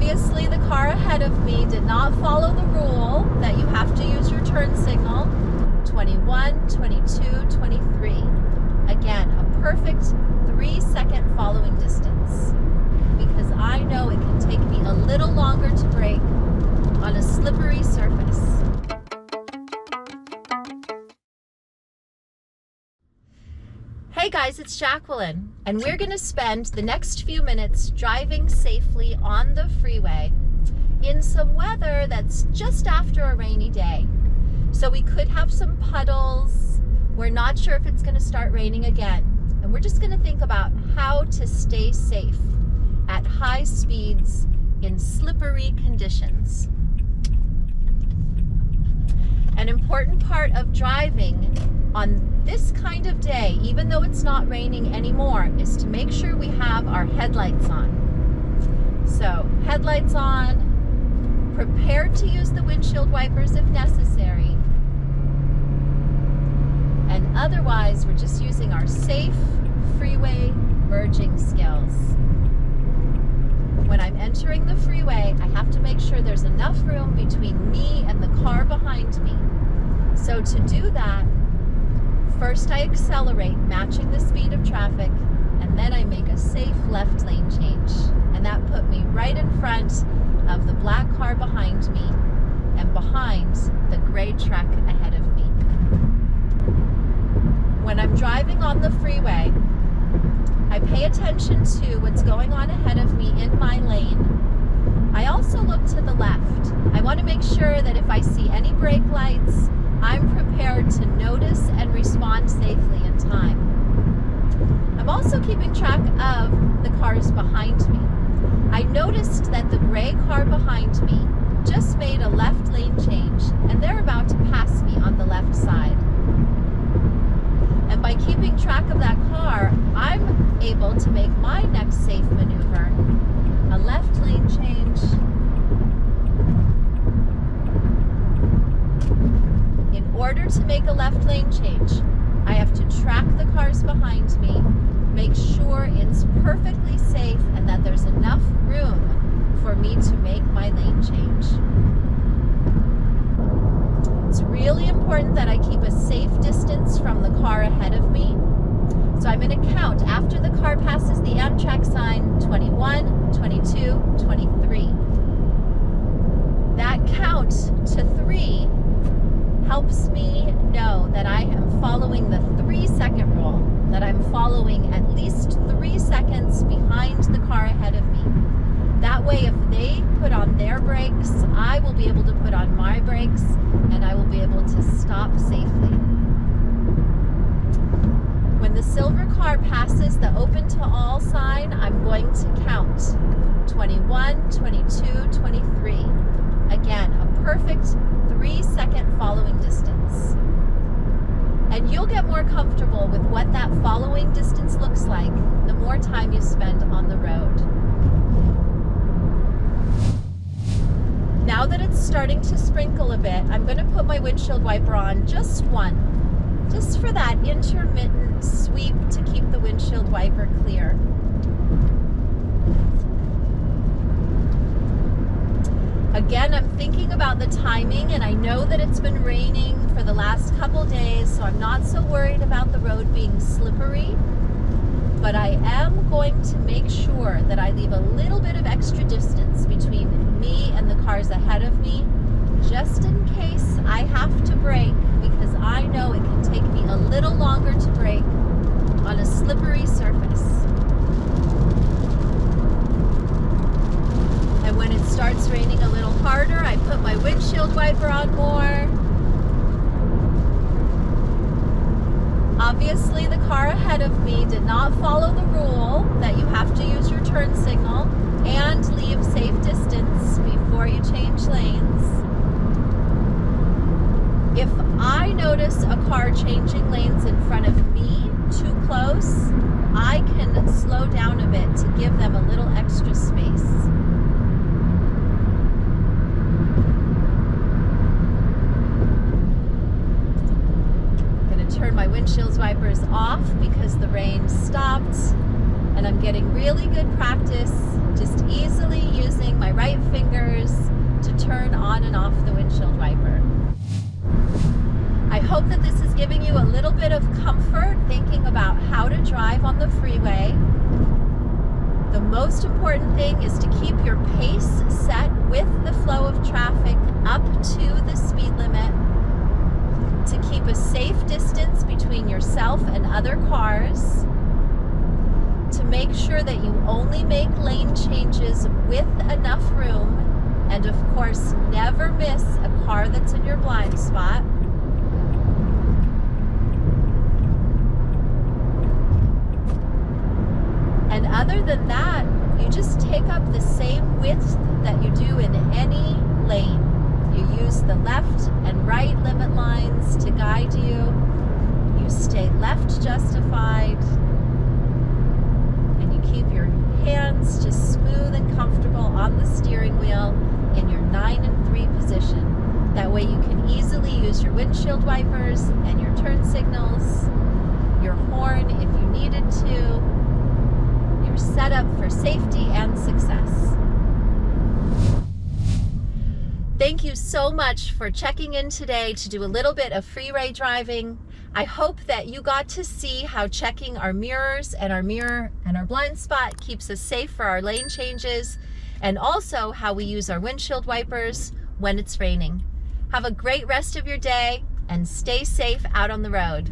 Obviously, the car ahead of me did not follow the rule that you have to use your turn signal. 21, 22, 23. Again, a perfect 3-second following distance, because I know it can take me a little longer to brake on a slippery surface. Hey guys, it's Jacqueline, and we're going to spend the next few minutes driving safely on the freeway in some weather that's just after a rainy day. So we could have some puddles. We're not sure if it's going to start raining again. And we're just going to think about how to stay safe at high speeds in slippery conditions. An important part of driving on this kind of day, even though it's not raining anymore, is to make sure we have our headlights on. So, headlights on, prepared to use the windshield wipers if necessary, and otherwise we're just using our safe freeway merging skills. When I'm entering the freeway, I have to make sure there's enough room between me and the car behind me. So to do that, first I accelerate, matching the speed of traffic, and then I make a safe left lane change. And that put me right in front of the black car behind me and behind the gray truck ahead of me. When I'm driving on the freeway, I pay attention to what's going on ahead of me in my lane. I also look to the left. I want to make sure that if I see any brake lights, I'm prepared to notice and respond safely in time. I'm also keeping track of the cars behind me. I noticed that the gray car behind me just made a left lane change, and they're about to pass me on the left side. And by keeping track of that car, I'm able to make my next safe maneuver, a left lane change. In order to make a left lane change, I have to track the cars behind me, make sure it's perfectly safe and that there's enough room for me to make my lane change. It's really important that I keep a safe distance from the car ahead of me. So I'm going to count after the car passes the Amtrak sign, 21, 22, 23. That count to 3 helps me know that I am following the 3-second rule, that I'm following at least 3 seconds behind the car ahead of me. That way, if they put on their brakes, I will be able to put on my brakes, and I will be able to stop safely. When the silver car passes the open to all sign, I'm going to count 21, 22, 23. Again, a perfect 3-second following distance. And you'll get more comfortable with what that following distance looks like the more time you spend on the road. Now that it's starting to sprinkle a bit, I'm going to put my windshield wiper on just one, just for that intermittent sweep to keep the windshield wiper clear. Again, I'm thinking about the timing, and I know that it's been raining for the last couple days, so I'm not so worried about the road being slippery. But I am going to make sure that I leave a little bit of extra distance between me and the cars ahead of me, just in case I have to brake, because I know it can take me a little longer to brake on a slippery surface. And when it starts raining a little harder, I put my windshield wiper on more. Obviously, the car ahead of me did not follow the rule that you have to use your turn signal and leave safe distance before you change lanes. If I notice a car changing lanes in front of me too close, I can slow down a bit to give them a little extra space. Turn my windshield wipers off because the rain stopped, and I'm getting really good practice just easily using my right and off the windshield wiper. I hope that this is giving you a little bit of comfort thinking about how to drive on the freeway. The most important thing is to keep your pace set with the flow of traffic up to the speed limit, to keep a safe distance between yourself and other cars, to make sure that you only make lane changes with enough room, and of course never miss a car that's in your blind spot. And other than that, you just take up the same width that you do in any lane. You use the left and right limit lines to guide you. You stay left justified. And you keep your hands just smooth and comfortable on the steering wheel in your 9 and 3 position. That way you can easily use your windshield wipers and your turn signals, your horn if you needed to. You're set up for safety and success. Thank you so much for checking in today to do a little bit of freeway driving. I hope that you got to see how checking our mirrors and our mirror and our blind spot keeps us safe for our lane changes, and also how we use our windshield wipers when it's raining. Have a great rest of your day and stay safe out on the road.